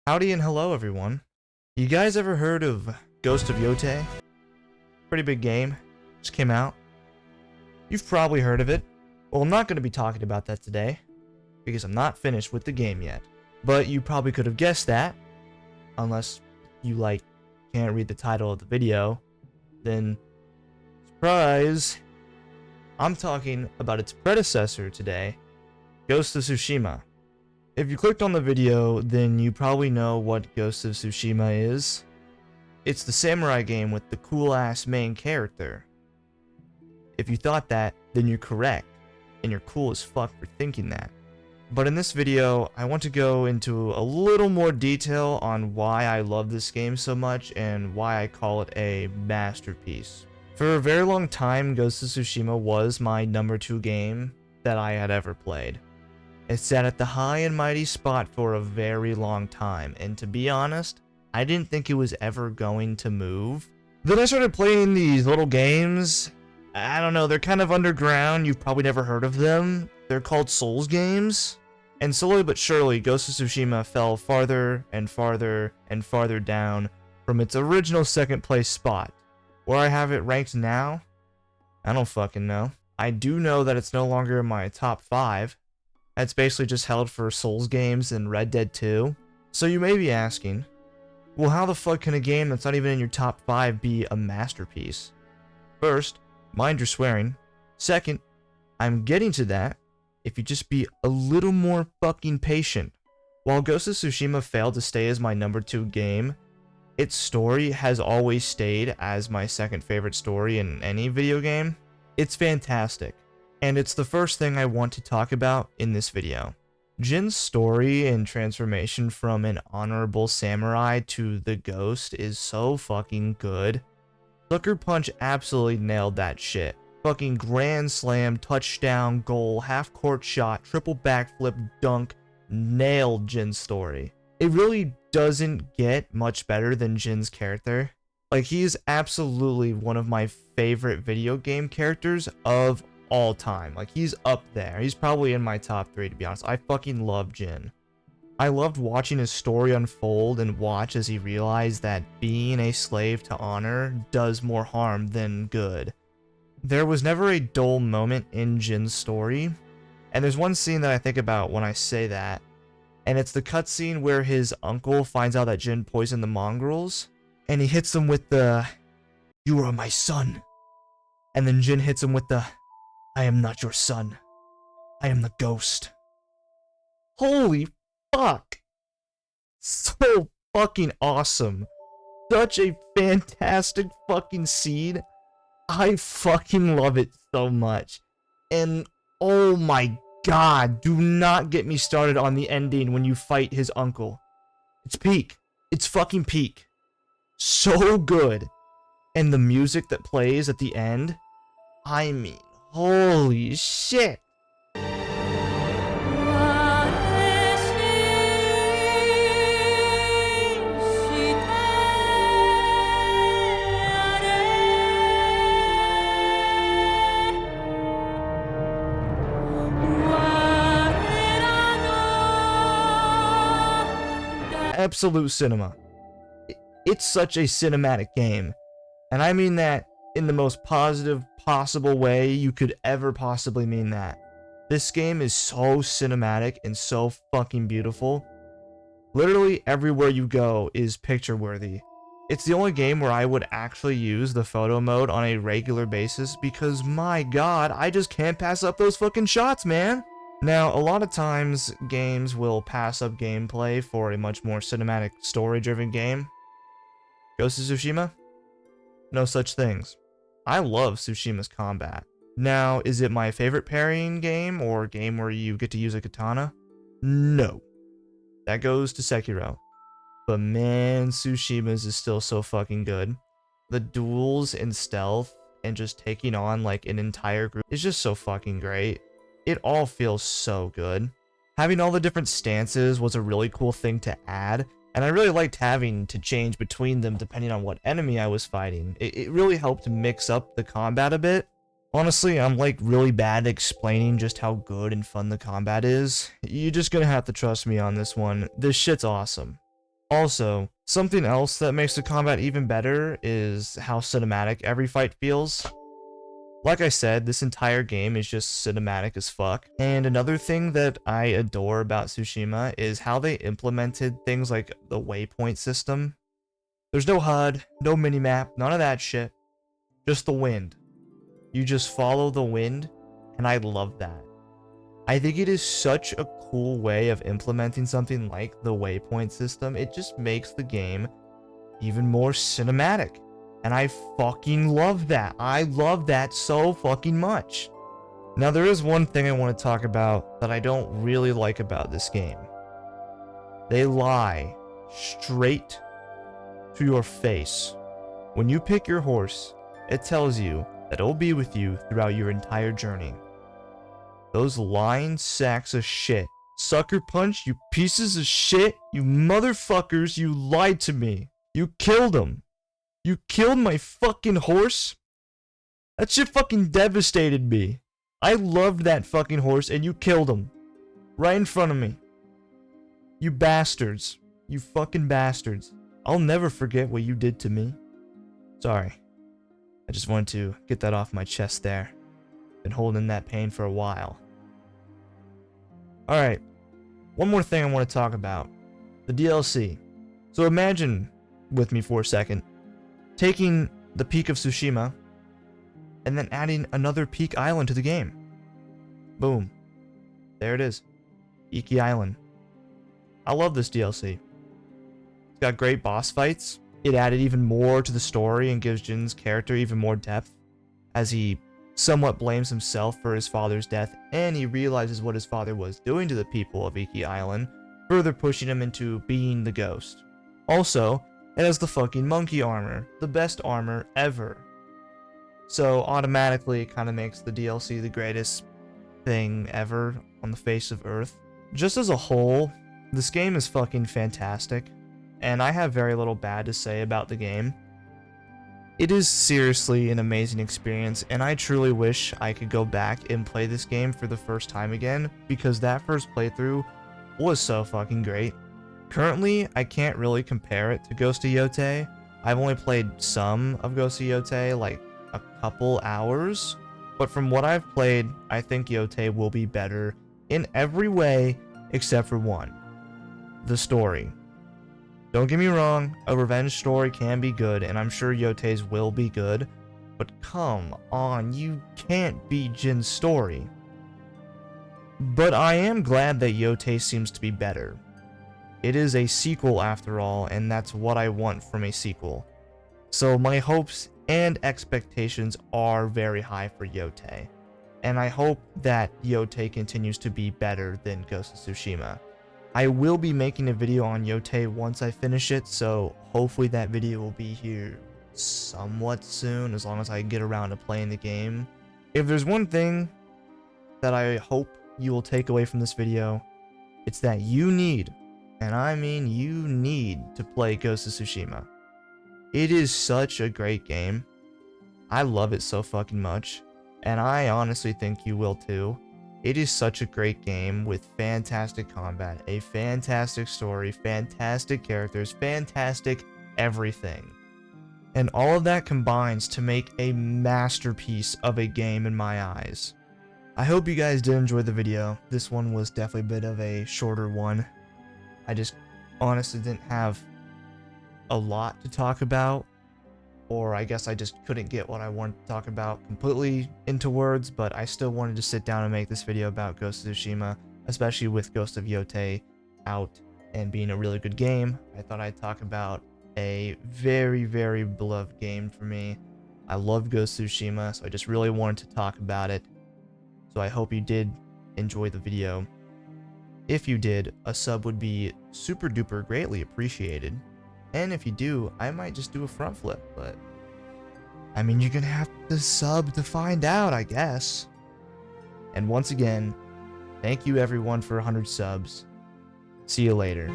Howdy and hello everyone. You guys ever heard of Ghost of Yote? Pretty big game. Just came out. You've probably heard of it. Well, I'm not going to be talking about that today, because I'm not finished with the game yet. But you probably could have guessed that, unless you can't read the title of the video. Then, surprise! I'm talking about its predecessor today, Ghost of Tsushima. If you clicked on the video, then you probably know what Ghost of Tsushima is. It's the samurai game with the cool-ass main character. If you thought that, then you're correct, and you're cool as fuck for thinking that. But in this video, I want to go into a little more detail on why I love this game so much and why I call it a masterpiece. For a very long time, Ghost of Tsushima was my number 2 game that I had ever played. It sat at the high and mighty spot for a very long time, and to be honest, I didn't think it was ever going to move. Then I started playing these little games. I don't know, they're kind of underground, you've probably never heard of them. They're called Souls games. And slowly but surely, Ghost of Tsushima fell farther and farther and farther down from its original second place spot. Where I have it ranked now? I don't fucking know. I do know that it's no longer in my top 5. That's basically just held for Souls games and Red Dead 2. So you may be asking, well, how the fuck can a game that's not even in your top 5 be a masterpiece? First, mind your swearing. Second, I'm getting to that if you just be a little more fucking patient. While Ghost of Tsushima failed to stay as my number 2 game, its story has always stayed as my second favorite story in any video game. It's fantastic. And it's the first thing I want to talk about in this video. Jin's story and transformation from an honorable samurai to the ghost is so fucking good. Sucker Punch absolutely nailed that shit. Fucking grand slam, touchdown, goal, half court shot, triple backflip, dunk, nailed Jin's story. It really doesn't get much better than Jin's character. He's absolutely one of my favorite video game characters of all time. He's up there. He's probably in my top 3, to be honest. I fucking love Jin. I loved watching his story unfold and watch as he realized that being a slave to honor does more harm than good. There was never a dull moment in Jin's story, and there's one scene that I think about when I say that, and it's the cutscene where his uncle finds out that Jin poisoned the mongrels, and he hits him with the, "You are my son," and then Jin hits him with the, "I am not your son. I am the ghost." Holy fuck. So fucking awesome. Such a fantastic fucking scene. I fucking love it so much. And oh my god, do not get me started on the ending when you fight his uncle. It's peak. It's fucking peak. So good. And the music that plays at the end, I mean, holy shit! Absolute cinema. It's such a cinematic game. And I mean that in the most positive possible way you could ever possibly mean that. This game is so cinematic and so fucking beautiful. Literally everywhere you go is picture worthy. It's the only game where I would actually use the photo mode on a regular basis because my god, I just can't pass up those fucking shots, man. Now, a lot of times games will pass up gameplay for a much more cinematic story-driven game. Ghost of Tsushima? No such things. I love Tsushima's combat. Now, is it my favorite parrying game or a game where you get to use a katana? No. That goes to Sekiro. But man, Tsushima's is still so fucking good. The duels and stealth and just taking on an entire group is just so fucking great. It all feels so good. Having all the different stances was a really cool thing to add, and I really liked having to change between them depending on what enemy I was fighting. It really helped mix up the combat a bit. Honestly, I'm really bad at explaining just how good and fun the combat is. You're just gonna have to trust me on this one. This shit's awesome. Also, something else that makes the combat even better is how cinematic every fight feels. Like I said, this entire game is just cinematic as fuck. And another thing that I adore about Tsushima is how they implemented things like the waypoint system. There's no HUD, no minimap, none of that shit. Just the wind. You just follow the wind, and I love that. I think it is such a cool way of implementing something like the waypoint system. It just makes the game even more cinematic. And I fucking love that. I love that so fucking much. Now, there is one thing I want to talk about that I don't really like about this game. They lie straight to your face. When you pick your horse, it tells you that it'll be with you throughout your entire journey. Those lying sacks of shit. Sucker Punch, you pieces of shit. You motherfuckers, you lied to me. You killed him. You killed my fucking horse? That shit fucking devastated me. I loved that fucking horse and you killed him. Right in front of me. You bastards. You fucking bastards. I'll never forget what you did to me. Sorry. I just wanted to get that off my chest there. Been holding that pain for a while. Alright. One more thing I want to talk about. The DLC. So imagine with me for a second. Taking the Peak of Tsushima, and then adding another Peak Island to the game. Boom. There it is. Iki Island. I love this DLC. It's got great boss fights. It added even more to the story and gives Jin's character even more depth, as he somewhat blames himself for his father's death, and he realizes what his father was doing to the people of Iki Island, further pushing him into being the ghost. Also, it has the fucking monkey armor, the best armor ever. So automatically it kind of makes the DLC the greatest thing ever on the face of Earth. Just as a whole, this game is fucking fantastic, and I have very little bad to say about the game. It is seriously an amazing experience, and I truly wish I could go back and play this game for the first time again, because that first playthrough was so fucking great. Currently, I can't really compare it to Ghost of Yotei. I've only played some of Ghost of Yotei, like a couple hours. But from what I've played, I think Yotei will be better in every way except for one. The story. Don't get me wrong, a revenge story can be good, and I'm sure Yotei's will be good. But come on, you can't beat Jin's story. But I am glad that Yotei seems to be better. It is a sequel after all, and that's what I want from a sequel. So my hopes and expectations are very high for Yotei. And I hope that Yotei continues to be better than Ghost of Tsushima. I will be making a video on Yotei once I finish it, so hopefully that video will be here somewhat soon, as long as I get around to playing the game. If there's one thing that I hope you will take away from this video, it's that you need, and I mean you need, to play Ghost of Tsushima. It is such a great game. I love it so fucking much, and I honestly think you will too. It is such a great game with fantastic combat, a fantastic story, fantastic characters, fantastic everything. And all of that combines to make a masterpiece of a game in my eyes. I hope you guys did enjoy the video. This one was definitely a bit of a shorter one. I just honestly didn't have a lot to talk about, or I guess I just couldn't get what I wanted to talk about completely into words, but I still wanted to sit down and make this video about Ghost of Tsushima, especially with Ghost of Yotei out and being a really good game. I thought I'd talk about a very, very beloved game for me. I love Ghost of Tsushima, so I just really wanted to talk about it. So I hope you did enjoy the video. If you did, a sub would be super duper greatly appreciated. And if you do, I might just do a front flip, but I mean, you're gonna have to sub to find out, I guess. And once again, thank you everyone for 100 subs. See you later.